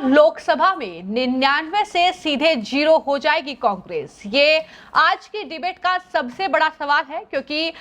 लोकसभा में 99 से सीधे 0 हो जाएगी कांग्रेस। ये आज की डिबेट का सबसे बड़ा सवाल है, क्योंकि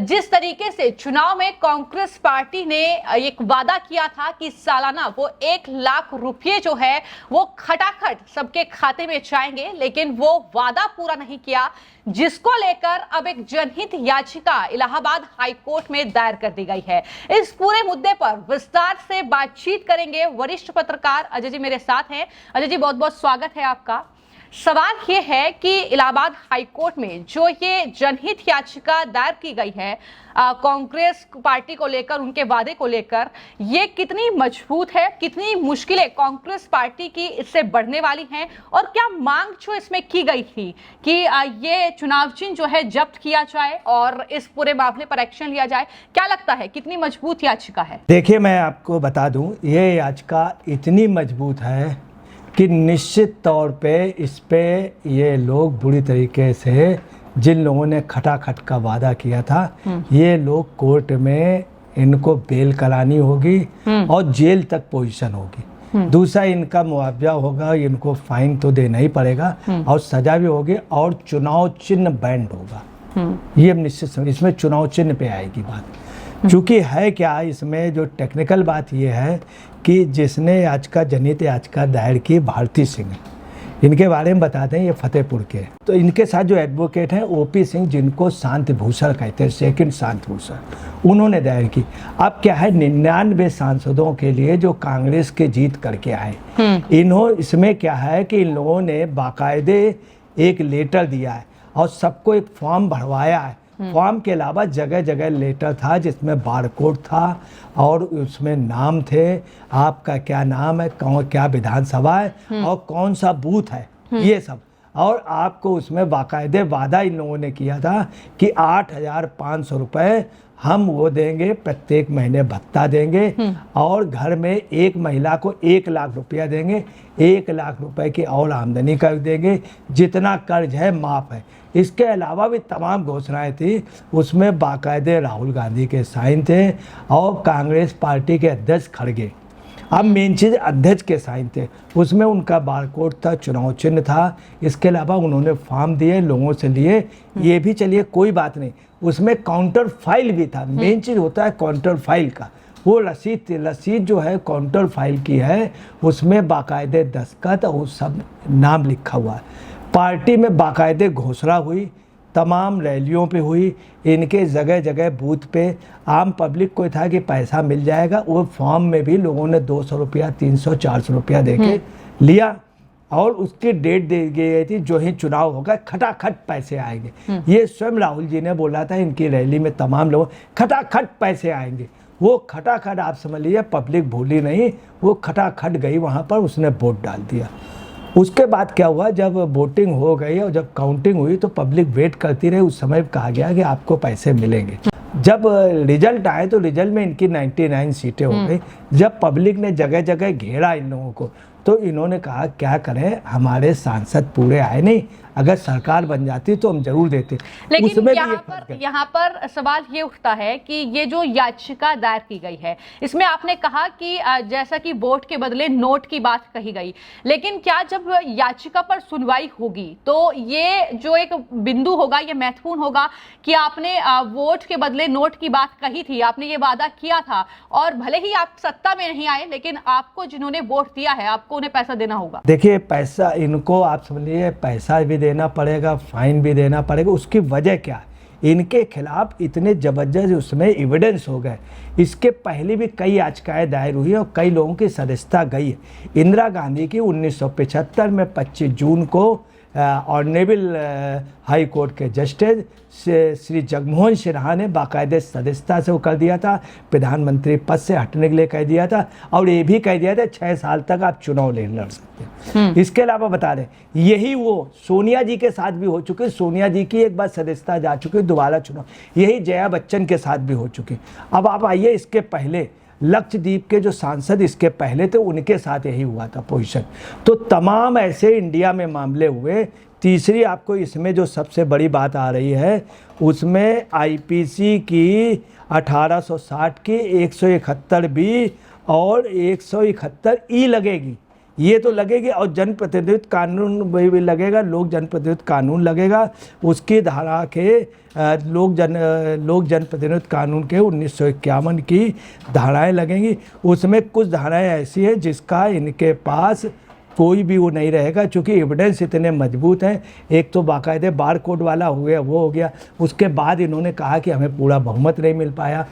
जिस तरीके से चुनाव में कांग्रेस पार्टी ने एक वादा किया था कि सालाना वो 1 लाख रुपए जो है वो खटाखट सबके खाते में जाएंगे, लेकिन वो वादा पूरा नहीं किया, जिसको लेकर अब एक जनहित याचिका इलाहाबाद हाई कोर्ट में दायर कर दी गई है। इस पूरे मुद्दे पर विस्तार से बातचीत करेंगे वरिष्ठ पत्रकार अजय जी मेरे साथ हैं। अजय जी, बहुत बहुत स्वागत है आपका। सवाल ये है कि इलाहाबाद हाई कोर्ट में जो ये जनहित याचिका दायर की गई है कांग्रेस पार्टी को लेकर, उनके वादे को लेकर, ये कितनी मजबूत है, कितनी मुश्किलें कांग्रेस पार्टी की इससे बढ़ने वाली हैं, और क्या मांग जो इसमें की गई थी कि ये चुनाव चिन्ह जो है जब्त किया जाए और इस पूरे मामले पर एक्शन लिया जाए, क्या लगता है कितनी मजबूत याचिका है? देखिए, मैं आपको बता दूं, ये याचिका इतनी मजबूत है कि निश्चित तौर पे इस पे ये लोग बुरी तरीके से, जिन लोगों ने खटाखट का वादा किया था, ये लोग कोर्ट में इनको बेल करानी होगी और जेल तक पोजीशन होगी। दूसरा, इनका मुआवजा होगा, इनको फाइन तो देना ही पड़ेगा और सजा भी होगी, और चुनाव चिन्ह बैंड होगा। ये निश्चित, इसमें चुनाव चिन्ह पे आएगी बात। चूँकि है क्या, इसमें जो टेक्निकल बात ये है कि जिसने याचिका, जनहित याचिका दायर की, भारती सिंह, इनके बारे में बताते हैं, ये फतेहपुर के। तो इनके साथ जो एडवोकेट हैं ओपी सिंह, जिनको शांति भूषण कहते हैं, सेकंड शांति भूषण, उन्होंने दायर की। अब क्या है, 99 सांसदों के लिए जो कांग्रेस के जीत करके आए, इसमें क्या है कि इन लोगों ने बाकायदे एक लेटर दिया है और सबको एक फॉर्म भरवाया है। फॉर्म के अलावा जगह जगह लेटर था जिसमें बारकोड था और उसमें नाम थे, आपका क्या नाम है, कौन क्या विधानसभा है और कौन सा बूथ है, ये सब। और आपको उसमें बाकायदे वादा इन लोगों ने किया था कि 8,500 रुपये हम वो देंगे, प्रत्येक महीने भत्ता देंगे, और घर में एक महिला को 1 लाख रुपया देंगे, 1 लाख रुपए की और आमदनी कर देंगे, जितना कर्ज है माफ़ है। इसके अलावा भी तमाम घोषणाएं थी। उसमें बाकायदे राहुल गांधी के साइन थे और कांग्रेस पार्टी के अध्यक्ष खड़गे, अब मेन चीज़ अध्यक्ष के साइन थे। उसमें उनका बारकोड था, चुनाव चिन्ह था। इसके अलावा उन्होंने फॉर्म दिए, लोगों से लिए, ये भी चलिए कोई बात नहीं। उसमें काउंटर फाइल भी था। मेन चीज़ होता है काउंटर फाइल का, वो रसीद जो है काउंटर फाइल की है, उसमें बाकायदे दस्तखत और सब नाम लिखा हुआ है। पार्टी में बाकायदे घोषणा हुई, तमाम रैलियों पे हुई, इनके जगह जगह बूथ पे आम पब्लिक को था कि पैसा मिल जाएगा। वो फॉर्म में भी लोगों ने 200 रुपया, 300, 400 रुपया दे के लिया, और उसकी डेट दे गई थी, जो ही चुनाव होगा खटाखट पैसे आएंगे। ये स्वयं राहुल जी ने बोला था इनकी रैली में, तमाम लोग खटाखट पैसे आएंगे। वो खटाखट आप समझ लीजिए, पब्लिक भूली नहीं, वो खटाखट गई वहाँ पर, उसने वोट डाल दिया। उसके बाद क्या हुआ, जब वोटिंग हो गई और जब काउंटिंग हुई तो पब्लिक वेट करती रही। उस समय कहा गया कि आपको पैसे मिलेंगे। जब रिजल्ट आए तो रिजल्ट में इनकी 99 सीटें हो गई। जब पब्लिक ने जगह जगह घेरा इन लोगों को, तो इन्होंने कहा क्या करें, हमारे सांसद पूरे आए नहीं, अगर सरकार बन जाती तो हम जरूर देते। लेकिन यहाँ पर सवाल ये उठता है कि ये जो याचिका दायर की गई है, इसमें आपने कहा कि जैसा कि वोट के बदले नोट की बात कही गई, लेकिन क्या जब याचिका पर सुनवाई होगी तो ये जो एक बिंदु होगा, ये महत्वपूर्ण होगा कि आपने वोट के बदले नोट की बात कही थी, आपने ये वादा किया था, और भले ही आप सत्ता में नहीं आए, लेकिन आपको जिन्होंने वोट दिया है, आपको उन्हें पैसा देना होगा। देखिए, पैसा इनको आप समझिए, पैसा भी देना पड़ेगा, फाइन भी देना पड़ेगा। उसकी वजह क्या है, इनके खिलाफ इतने जबरदस्त उसमें एविडेंस हो गए। इसके पहले भी कई याचिकाएं दायर हुई और कई लोगों की सदस्यता गई है। इंदिरा गांधी की 1975 में 25 जून को ऑनरेबल हाई कोर्ट के जस्टिस श्री जगमोहन सिन्हा ने बाकायदे सदस्यता से वो कर दिया था, प्रधानमंत्री पद से हटने के लिए कह दिया था, और ये भी कह दिया था 6 साल तक आप चुनाव नहीं लड़ सकते। इसके अलावा बता दें, यही वो सोनिया जी के साथ भी हो चुकी। सोनिया जी की एक बार सदस्यता जा चुकी, दोबारा चुनाव। यही जया बच्चन के साथ भी हो चुकी। अब आप आइए, इसके पहले लक्षद्वीप के जो सांसद इसके पहले थे, उनके साथ यही हुआ था पोजीशन। तो तमाम ऐसे इंडिया में मामले हुए। तीसरी आपको इसमें जो सबसे बड़ी बात आ रही है, उसमें आईपीसी की 1860 की 171 बी और 171 ई लगेगी। ये तो लगेगी, और जनप्रतिनिधित्व कानून भी लगेगा, लोक जनप्रतिनिधित्व कानून लगेगा, उसकी धारा के लोक जनप्रतिनिधित्व कानून के 1951 की धाराएं लगेंगी। उसमें कुछ धाराएं ऐसी हैं जिसका इनके पास कोई भी वो नहीं रहेगा, क्योंकि एविडेंस इतने मजबूत हैं। एक तो बाकायदे बार कोड वाला हो गया, वो हो गया। उसके बाद इन्होंने कहा कि हमें पूरा बहुमत नहीं मिल पाया,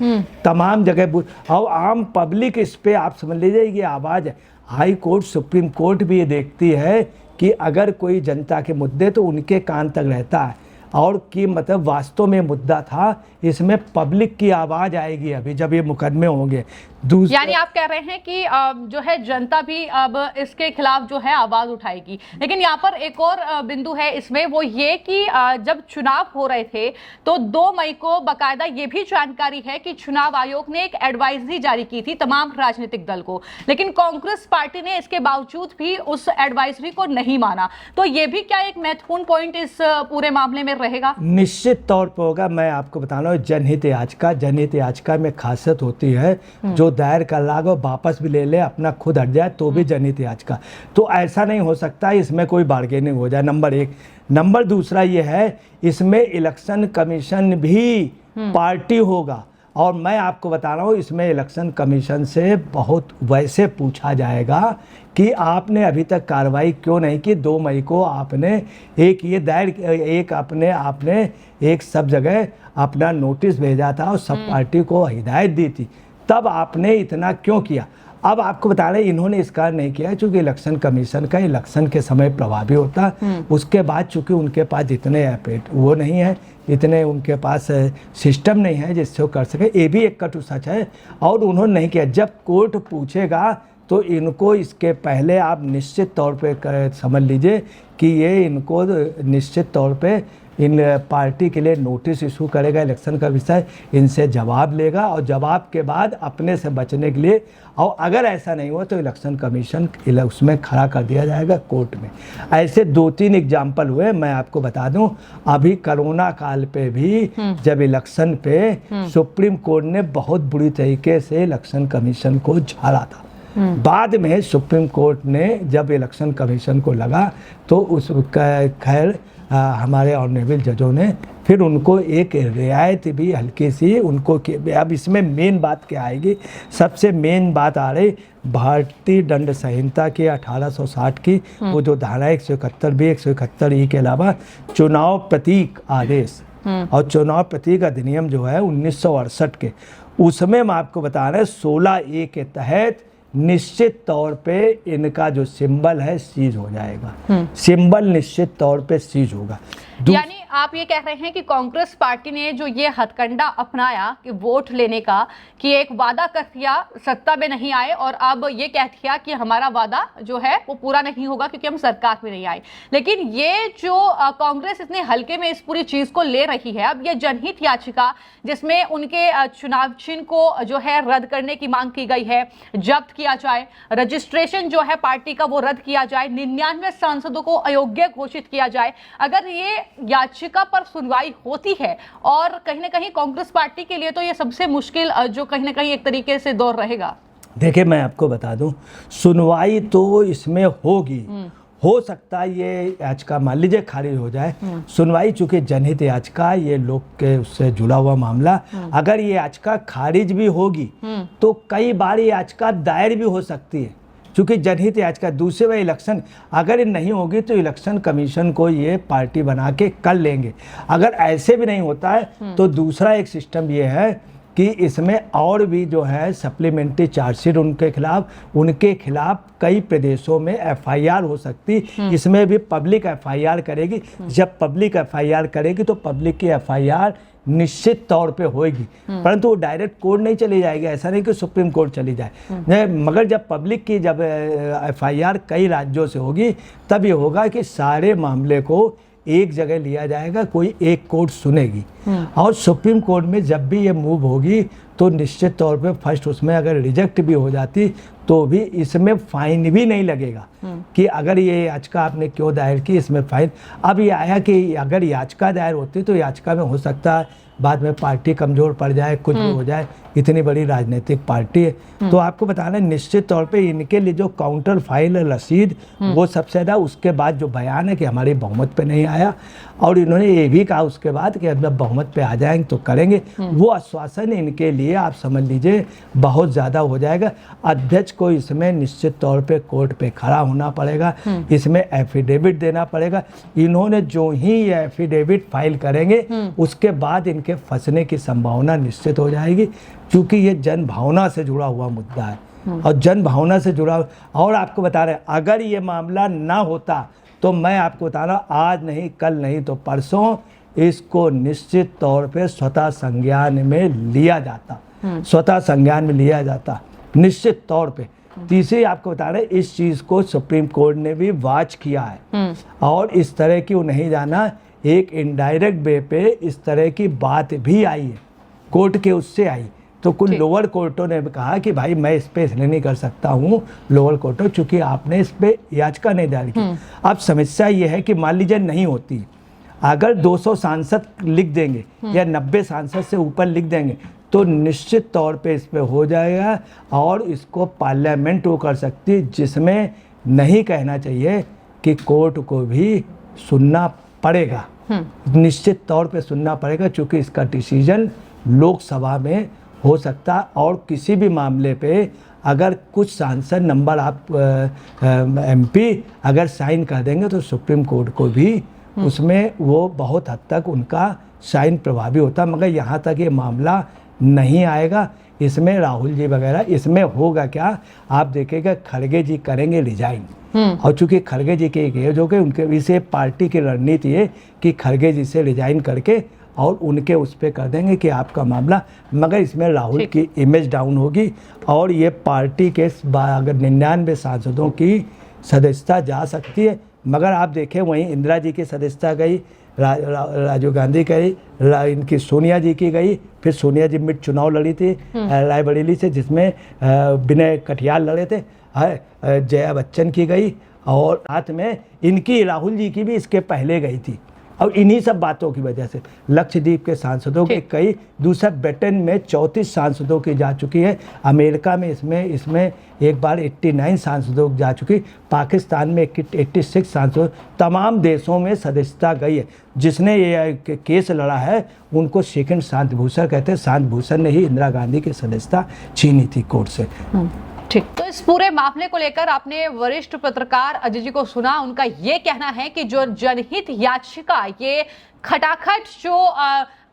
तमाम जगह। और आम पब्लिक इस पे आप समझ लीजिए ये आवाज़, हाई कोर्ट सुप्रीम कोर्ट भी ये देखती है कि अगर कोई जनता के मुद्दे तो उनके कान तक रहता है, और कि मतलब वास्तव में मुद्दा था, इसमें पब्लिक की आवाज़ आएगी अभी जब ये मुकदमे होंगे। यानी आप कह रहे हैं कि जो है जनता भी अब इसके खिलाफ जो है आवाज उठाएगी। लेकिन यहाँ पर एक और बिंदु है इसमें, वो ये कि जब चुनाव हो रहे थे तो 2 मई को बाकायदा ये भी जानकारी है कि चुनाव आयोग ने एक एडवाइजरी जारी की थी तमाम राजनीतिक दल को, लेकिन कांग्रेस पार्टी ने इसके बावजूद भी उस एडवाइजरी को नहीं माना। तो ये भी क्या एक महत्वपूर्ण पॉइंट इस पूरे मामले में रहेगा? निश्चित तौर पर होगा। मैं आपको बता रहा हूँ, जनहित याचिका में खासियत होती है, जो दायर कर लाओ वापस भी ले ले, अपना खुद हट जाए तो भी जनहित याचिका। तो ऐसा नहीं हो सकता इसमें कोई बार्गेनिंग हो जाए, नंबर 1। नंबर दूसरा ये है, इसमें इलेक्शन कमीशन भी पार्टी होगा, और मैं आपको बता रहा हूँ इसमें इलेक्शन कमीशन से बहुत वैसे पूछा जाएगा कि आपने अभी तक कार्रवाई क्यों नहीं की। 2 मई को आपने आपने एक सब जगह अपना नोटिस भेजा था और सब पार्टी को हिदायत दी थी, तब आपने इतना क्यों किया? अब आपको बता रहे इन्होंने इस कारण नहीं किया क्योंकि इलेक्शन कमीशन का इलेक्शन के समय प्रभावी होता। उसके बाद चूंकि उनके पास इतने वो नहीं है, इतने उनके पास सिस्टम नहीं है जिससे वो कर सके। ये भी एक कटु सच है, और उन्होंने नहीं किया। जब कोर्ट पूछेगा तो इनको इसके पहले आप निश्चित तौर पे समझ लीजिए कि ये इनको निश्चित तौर पे इन पार्टी के लिए नोटिस इशू करेगा इलेक्शन का विषय, इनसे जवाब लेगा, और जवाब के बाद अपने से बचने के लिए, और अगर ऐसा नहीं हुआ तो इलेक्शन कमीशन उसमें खड़ा कर दिया जाएगा कोर्ट में। ऐसे 2-3 एग्जाम्पल हुए। मैं आपको बता दूं, अभी कोरोना काल पे भी जब इलेक्शन पे सुप्रीम कोर्ट ने बहुत बुरी तरीके से इलेक्शन कमीशन को झाड़ा था। बाद में सुप्रीम कोर्ट ने जब इलेक्शन कमीशन को लगा तो उस खैर हमारे ऑनरेबल जजों ने फिर उनको एक रियायत भी हल्की सी उनको की। अब इसमें मेन बात क्या आएगी? सबसे मेन बात आ रही भारतीय दंड संहिता की 1860 की वो जो धारा 171 भी 171 के अलावा चुनाव प्रतीक आदेश और चुनाव प्रतीक अधिनियम जो है 1968 के, उसमें मैं आपको बता रहे 16A के तहत निश्चित तौर पे इनका जो सिंबल है सीज हो जाएगा। सिंबल निश्चित तौर पे सीज होगा। यानी आप ये कह रहे हैं कि कांग्रेस पार्टी ने जो ये हथकंडा अपनाया कि वोट लेने का, कि एक वादा कर दिया, सत्ता में नहीं आए और अब ये कह दिया कि हमारा वादा जो है वो पूरा नहीं होगा क्योंकि हम सरकार में नहीं आए। लेकिन ये जो कांग्रेस इतने हल्के में इस पूरी चीज को ले रही है, अब ये जनहित याचिका जिसमें उनके चुनाव चिन्ह को जो है रद्द करने की मांग की गई है, जब्त किया जाए, रजिस्ट्रेशन जो है पार्टी का वो रद्द किया जाए, 99 सांसदों को अयोग्य घोषित किया जाए। अगर ये याचिका पर सुनवाई होती है, और कहीं ना कहीं कांग्रेस पार्टी के लिए तो ये सबसे मुश्किल जो कहीं ना कहीं एक तरीके से दौर रहेगा। देखिए मैं आपको बता दूं, सुनवाई तो इसमें होगी, हो सकता है ये याचिका मान लीजिए खारिज हो जाए। सुनवाई चूंकि जनहित याचिका ये लोग के उससे जुड़ा हुआ मामला, अगर ये याचिका खारिज भी होगी तो कई बार ये याचिका दायर भी हो सकती है क्योंकि जनहित याचिका। दूसरे बार इलेक्शन अगर नहीं होगी तो इलेक्शन कमीशन को ये पार्टी बना के कर लेंगे। अगर ऐसे भी नहीं होता है तो दूसरा एक सिस्टम ये है कि इसमें और भी जो है सप्लीमेंट्री चार्जशीट उनके खिलाफ कई प्रदेशों में एफआईआर हो सकती। इसमें भी पब्लिक एफआईआर करेगी। जब पब्लिक एफआईआर करेगी तो पब्लिक की एफआईआर निश्चित तौर पे होगी, परंतु वो डायरेक्ट कोर्ट नहीं चली जाएगी। ऐसा नहीं कि सुप्रीम कोर्ट चली जाए, मगर जब पब्लिक की जब एफआईआर कई राज्यों से होगी तब ये होगा कि सारे मामले को एक जगह लिया जाएगा, कोई एक कोर्ट सुनेगी। और सुप्रीम कोर्ट में जब भी ये मूव होगी तो निश्चित तौर पे फर्स्ट उसमें अगर रिजेक्ट भी हो जाती तो भी इसमें फाइन भी नहीं लगेगा कि अगर ये याचिका आपने क्यों दायर की, इसमें फाइन। अब ये आया कि अगर याचिका दायर होती तो याचिका में हो सकता है बाद में पार्टी कमज़ोर पड़ जाए, कुछ भी हो जाए, इतनी बड़ी राजनीतिक पार्टी है। तो आपको बताना निश्चित तौर पे इनके लिए जो काउंटर फाइल है रसीद वो सबसे ज़्यादा, उसके बाद जो बयान है कि हमारी बहुमत पे नहीं आया, और इन्होंने ये भी कहा उसके बाद कि जब बहुमत पे आ जाएंगे तो करेंगे, वो आश्वासन इनके लिए आप समझ लीजिए बहुत ज़्यादा हो जाएगा। अध्यक्ष को इसमें निश्चित तौर पे कोर्ट पे खड़ा होना पड़ेगा, इसमें एफिडेविट देना पड़ेगा। इन्होंने जो ही ये एफिडेविट फाइल करेंगे उसके बाद इनके फंसने की संभावना निश्चित हो जाएगी, क्योंकि ये जन भावना से जुड़ा हुआ मुद्दा है और जन भावना से जुड़ा। और आपको बता रहे हैं अगर ये मामला ना होता तो मैं आपको बता रहा हूँ आज नहीं कल नहीं तो परसों इसको निश्चित तौर पे स्वतः संज्ञान में लिया जाता, स्वतः संज्ञान में लिया जाता निश्चित तौर पे। तीसरी आपको बता रहे इस चीज़ को सुप्रीम कोर्ट ने भी वॉच किया है और इस तरह की वो नहीं जाना, एक इनडायरेक्ट वे पे इस तरह की बात भी आई है, कोर्ट के उससे आई। तो कुछ लोअर कोर्टों ने भी कहा कि भाई मैं इस पे इसलिए नहीं कर सकता हूँ, लोअर कोर्टों चूंकि आपने इस पे याचिका नहीं दायर की। अब समस्या ये है कि मान लीजिए नहीं होती, अगर 200 सांसद लिख देंगे या 90 सांसद से ऊपर लिख देंगे तो निश्चित तौर पे इस पे हो जाएगा और इसको पार्लियामेंट वो कर सकती है, जिसमें नहीं कहना चाहिए कि कोर्ट को भी सुनना पड़ेगा, निश्चित तौर पे सुनना पड़ेगा, क्योंकि इसका डिसीजन लोकसभा में हो सकता। और किसी भी मामले पे अगर कुछ सांसद नंबर आप एमपी अगर साइन कर देंगे तो सुप्रीम कोर्ट को भी उसमें वो बहुत हद तक उनका साइन प्रभावी होता। मगर यहाँ तक ये मामला नहीं आएगा, इसमें राहुल जी वगैरह, इसमें होगा क्या आप देखेगा खड़गे जी करेंगे रिजाइन। और चूंकि खड़गे जी के एज हो गए, उनके इसे पार्टी की रणनीति है कि खड़गे जी से रिजाइन करके और उनके उस पर कर देंगे कि आपका मामला। मगर इसमें राहुल की इमेज डाउन होगी और ये पार्टी के अगर 99 सांसदों की सदस्यता जा सकती है। मगर आप देखें वहीं इंदिरा जी की सदस्यता गई, राजीव गांधी गई, इनकी सोनिया जी की गई, फिर सोनिया जी मिड चुनाव लड़ी थी रायबरेली से जिसमें विनय कटियाल लड़े थे, जया बच्चन की गई और साथ में इनकी राहुल जी की भी इसके पहले गई थी। और इन्हीं सब बातों की वजह से लक्षद्वीप के सांसदों के कई, दूसरा ब्रिटेन में 34 सांसदों की जा चुकी है, अमेरिका में इसमें एक बार 89 सांसदों की जा चुकी, पाकिस्तान में 86 सांसदों, तमाम देशों में सदस्यता गई है। जिसने ये केस लड़ा है उनको सेकंड शांति भूषण कहते हैं, शांति भूषण ने ही इंदिरा गांधी की सदस्यता छीनी थी कोर्ट से। ठीक, तो इस पूरे मामले को लेकर आपने वरिष्ठ पत्रकार अजय जी को सुना। उनका ये कहना है कि जो जनहित याचिका, ये खटाखट जो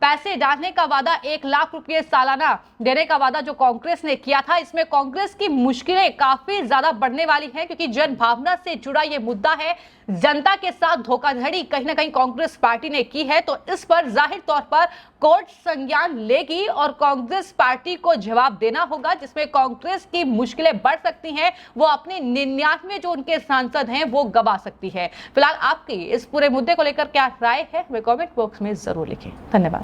पैसे डालने का वादा, 1 लाख रुपए सालाना देने का वादा जो कांग्रेस ने किया था, इसमें कांग्रेस की मुश्किलें काफी ज्यादा बढ़ने वाली हैं, क्योंकि जन भावना से जुड़ा ये मुद्दा है। जनता के साथ धोखाधड़ी कहीं ना कहीं कांग्रेस पार्टी ने की है, तो इस पर जाहिर तौर पर कोर्ट संज्ञान लेगी और कांग्रेस पार्टी को जवाब देना होगा, जिसमें कांग्रेस की मुश्किलें बढ़ सकती हैं, वो अपने 99 जो उनके सांसद हैं वो गवा सकती है। फिलहाल आपकी इस पूरे मुद्दे को लेकर क्या राय है, वे कमेंट बॉक्स में जरूर लिखें। धन्यवाद।